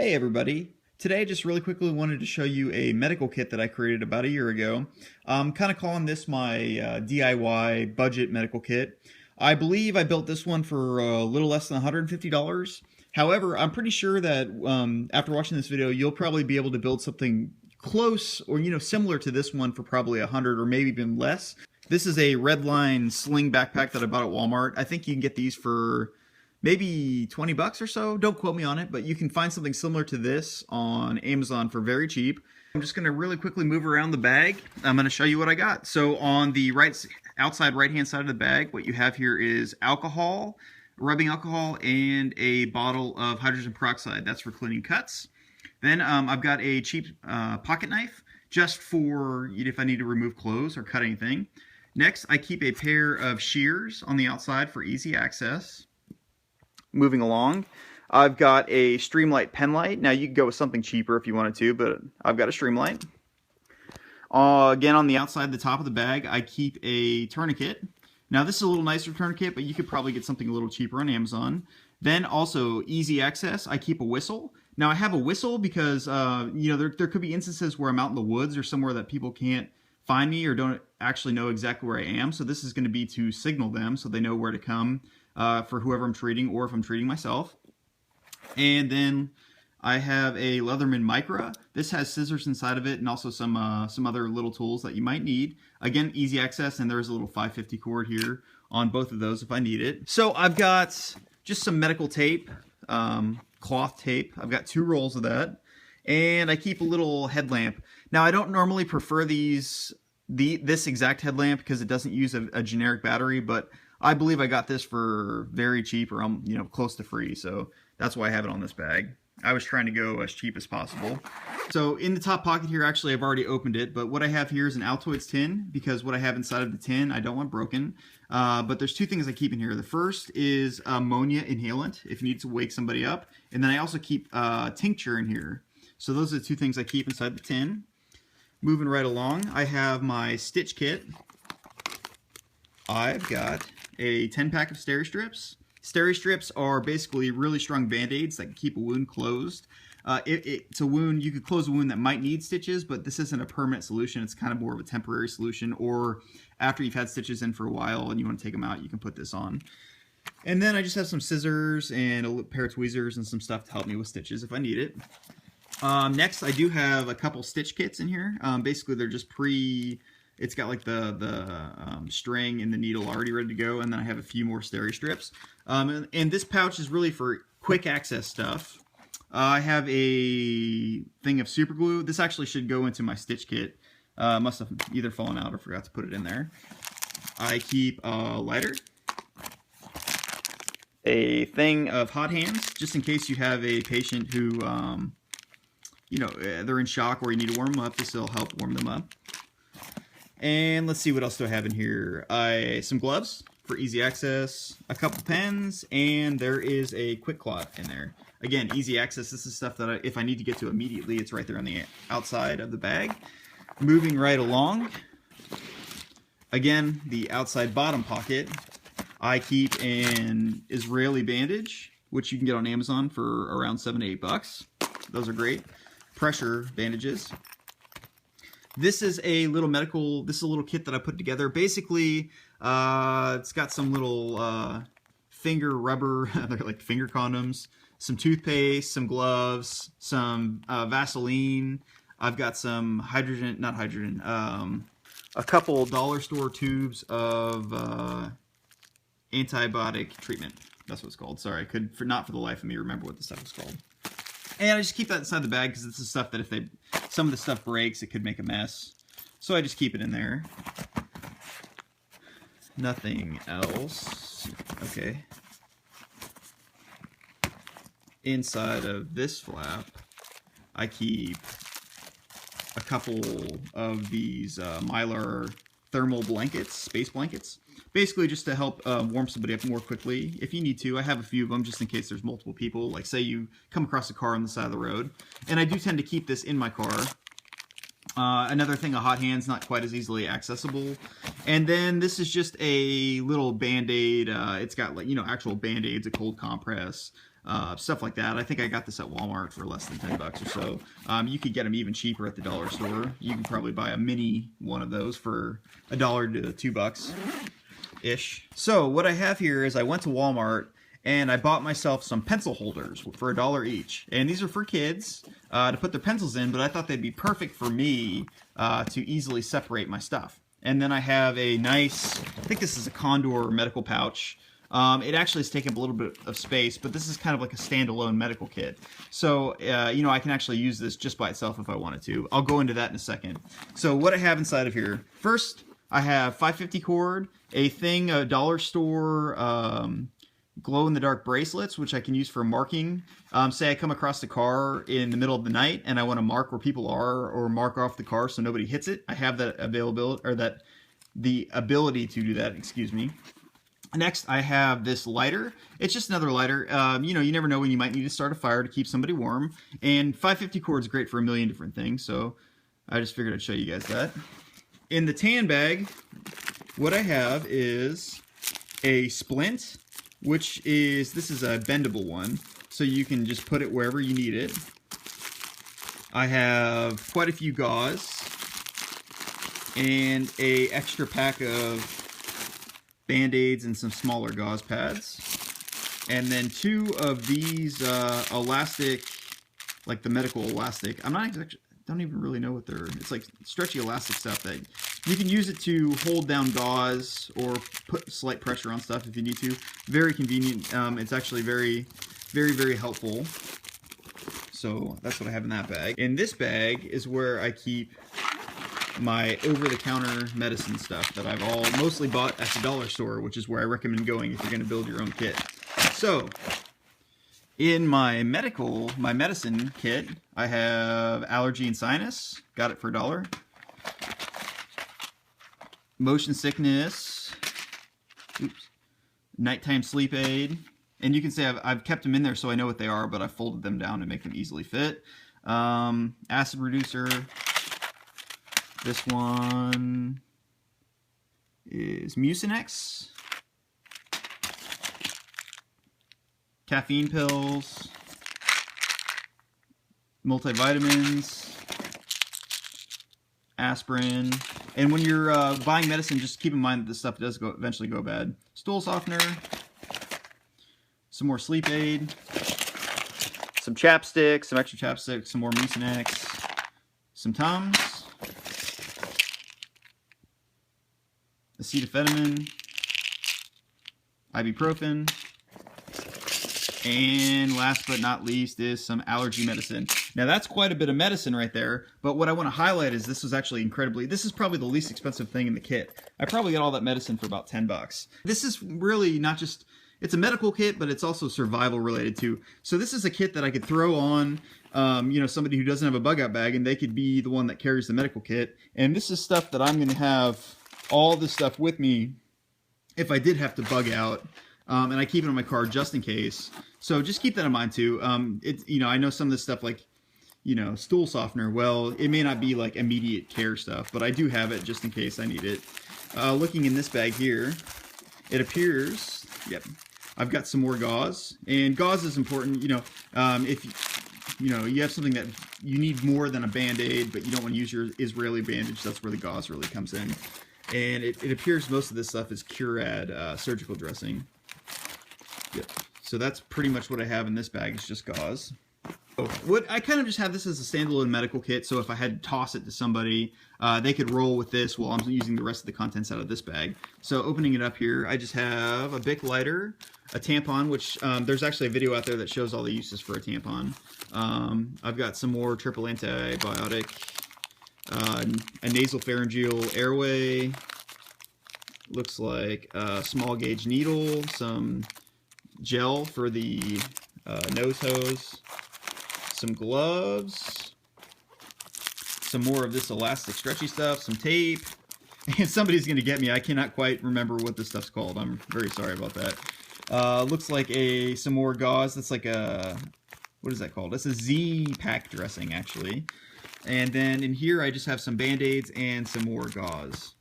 Hey everybody! Today I just really quickly wanted to show you a medical kit that I created about a year ago. I'm kind of calling this my DIY budget medical kit. I believe I built this one for a little less than $150. However, I'm pretty sure that after watching this video, you'll probably be able to build something close or similar to this one for probably 100 or maybe even less. This is a Redline sling backpack that I bought at Walmart. I think you can get these for maybe 20 bucks or so. Don't quote me on it, but you can find something similar to this on Amazon for very cheap. I'm just going to really quickly move around the bag. I'm going to show you what I got. So on the outside right-hand side of the bag, what you have here is alcohol, rubbing alcohol, and a bottle of hydrogen peroxide. That's for cleaning cuts. Then I've got a cheap pocket knife, just for if I need to remove clothes or cut anything. Next, I keep a pair of shears on the outside for easy access. Moving along, I've got a Streamlight pen light. Now you can go with something cheaper if you wanted to, but I've got a Streamlight. Again, on the outside, the top of the bag, I keep a tourniquet. Now this is a little nicer tourniquet, but you could probably get something a little cheaper on Amazon. Then also easy access, I keep a whistle. Now I have a whistle because there could be instances where I'm out in the woods or somewhere that people can't find me or don't actually know exactly where I am. So this is going to be to signal them so they know where to come. For whoever I'm treating or if I'm treating myself. And then I have a Leatherman Micra. This has scissors inside of it and also some other little tools that you might need. Again, easy access, and there's a little 550 cord here on both of those if I need it. So I've got just some medical tape, cloth tape. I've got 2 rolls of that. And I keep a little headlamp. Now I don't normally prefer this exact headlamp because it doesn't use a generic battery, but I believe I got this for very cheap or close to free, so that's why I have it on this bag. I was trying to go as cheap as possible. So in the top pocket here, actually I've already opened it, but what I have here is an Altoids tin because what I have inside of the tin I don't want broken. But there's 2 things I keep in here. The first is ammonia inhalant if you need to wake somebody up, and then I also keep tincture in here. So those are the 2 things I keep inside the tin. Moving right along, I have my stitch kit. I've got a 10-pack of Steri-Strips. Steri-Strips are basically really strong band-aids that can keep a wound closed. It's a wound, you could close a wound that might need stitches, but this isn't a permanent solution. It's kind of more of a temporary solution, or after you've had stitches in for a while and you want to take them out, you can put this on. And then I just have some scissors and a pair of tweezers and some stuff to help me with stitches if I need it. Next, I do have a couple stitch kits in here. Basically, they're just it's got like the string and the needle already ready to go, and then I have a few more Steri-Strips. And this pouch is really for quick access stuff. I have a thing of super glue. This actually should go into my stitch kit. Must have either fallen out or forgot to put it in there. I keep a lighter. A thing of hot hands, just in case you have a patient who, they're in shock or you need to warm them up. This will help warm them up. And let's see, what else do I have in here? Some gloves for easy access, a couple pens, and there is a quick cloth in there. Again, easy access. This is stuff that if I need to get to immediately, it's right there on the outside of the bag. Moving right along. Again, the outside bottom pocket. I keep an Israeli bandage, which you can get on Amazon for around $7 to $8. Those are great. Pressure bandages. This is a little little kit that I put together. Basically, it's got some little finger rubber, they're like finger condoms, some toothpaste, some gloves, some Vaseline. I've got some a couple dollar store tubes of antibiotic treatment. That's what it's called. Sorry, I could not for the life of me remember what the stuff was called. And I just keep that inside the bag because this is stuff that if some of the stuff breaks, it could make a mess. So I just keep it in there. Nothing else. Okay. Inside of this flap, I keep a couple of these Mylar thermal blankets, space blankets. Basically just to help warm somebody up more quickly if you need to. I have a few of them just in case there's multiple people. Like say you come across a car on the side of the road. And I do tend to keep this in my car. Another thing, a hot hand's not quite as easily accessible. And then this is just a little Band-Aid. It's got, like, you know, actual Band-Aids, a cold compress, stuff like that. I think I got this at Walmart for less than 10 bucks or so. You could get them even cheaper at the dollar store. You can probably buy a mini one of those for $1 to $2-ish. So what I have here is I went to Walmart and I bought myself some pencil holders for $1 each. And these are for kids to put their pencils in, but I thought they'd be perfect for me to easily separate my stuff. And then I have a nice, I think this is a Condor medical pouch. It actually has taken up a little bit of space, but this is kind of like a standalone medical kit. So, you know, I can actually use this just by itself if I wanted to. I'll go into that in a second. So what I have inside of here, first I have 550 cord, a dollar store glow-in-the-dark bracelets, which I can use for marking. Say I come across the car in the middle of the night and I want to mark where people are or mark off the car so nobody hits it. I have that availability, or the ability to do that, excuse me. Next, I have this lighter. It's just another lighter. You know, you never know when you might need to start a fire to keep somebody warm. And 550 cord is great for a million different things, so I just figured I'd show you guys that. In the tan bag, what I have is a splint, which is, this is a bendable one, so you can just put it wherever you need it. I have quite a few gauze and a extra pack of Band-Aids and some smaller gauze pads, and then 2 of these elastic, like the medical elastic. Don't even really know what they're. It's like stretchy elastic stuff that you can use it to hold down gauze or put slight pressure on stuff if you need to. Very convenient. It's actually very, very, very helpful. So that's what I have in that bag. In this bag is where I keep my over-the-counter medicine stuff that I've mostly bought at the dollar store, which is where I recommend going if you're going to build your own kit. So, in my medicine kit, I have allergy and sinus. Got it for $1. Motion sickness. Oops. Nighttime sleep aid. And you can say I've kept them in there so I know what they are, but I folded them down to make them easily fit. Acid reducer. This one is Mucinex. Caffeine pills. Multivitamins. Aspirin. And when you're buying medicine, just keep in mind that this stuff does eventually go bad. Stool softener. Some more sleep aid. Some chapstick, some extra chapstick, some more Mucinex. Some Tums. Acetaminophen, ibuprofen, and last but not least is some allergy medicine. Now that's quite a bit of medicine right there, but what I want to highlight is this was actually this is probably the least expensive thing in the kit. I probably got all that medicine for about 10 bucks. This is really not just, it's a medical kit, but it's also survival related too. So this is a kit that I could throw on you know, somebody who doesn't have a bug out bag, and they could be the one that carries the medical kit. And this is stuff that I'm going to have all this stuff with me if I did have to bug out, and I keep it in my car just in case. So just keep that in mind too. You know, I know some of this stuff, like, you know, stool softener, well, it may not be like immediate care stuff, but I do have it just in case I need it. Looking in this bag here, it appears, yep, I've got some more gauze, and gauze is important. You know, if you know you have something that you need more than a Band-Aid, but you don't want to use your Israeli bandage, that's where the gauze really comes in. And it appears most of this stuff is Curad surgical dressing. Yep. So that's pretty much what I have in this bag. It's just gauze. I kind of just have this as a standalone medical kit, so if I had to toss it to somebody, they could roll with this while I'm using the rest of the contents out of this bag. So opening it up here, I just have a Bic lighter, a tampon, which there's actually a video out there that shows all the uses for a tampon. I've got some more triple antibiotic, a nasal pharyngeal airway, looks like a small gauge needle, some gel for the nose hose, some gloves, some more of this elastic stretchy stuff, some tape, and somebody's going to get me. I cannot quite remember what this stuff's called. I'm very sorry about that. Looks like some more gauze. That's like a, what is that called? That's a Z-pack dressing, actually. And then in here, I just have some Band-Aids and some more gauze.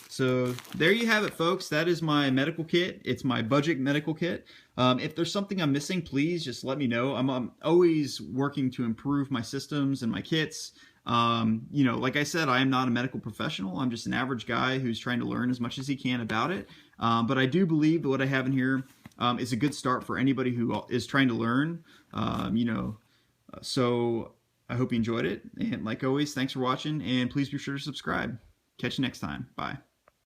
So there you have it, folks. That is my medical kit. It's my budget medical kit. If there's something I'm missing, please just let me know. I'm always working to improve my systems and my kits. You know, like I said, I am not a medical professional. I'm just an average guy who's trying to learn as much as he can about it. But I do believe that what I have in here is a good start for anybody who is trying to learn. You know, so I hope you enjoyed it. And like always, thanks for watching, and please be sure to subscribe. Catch you next time. Bye.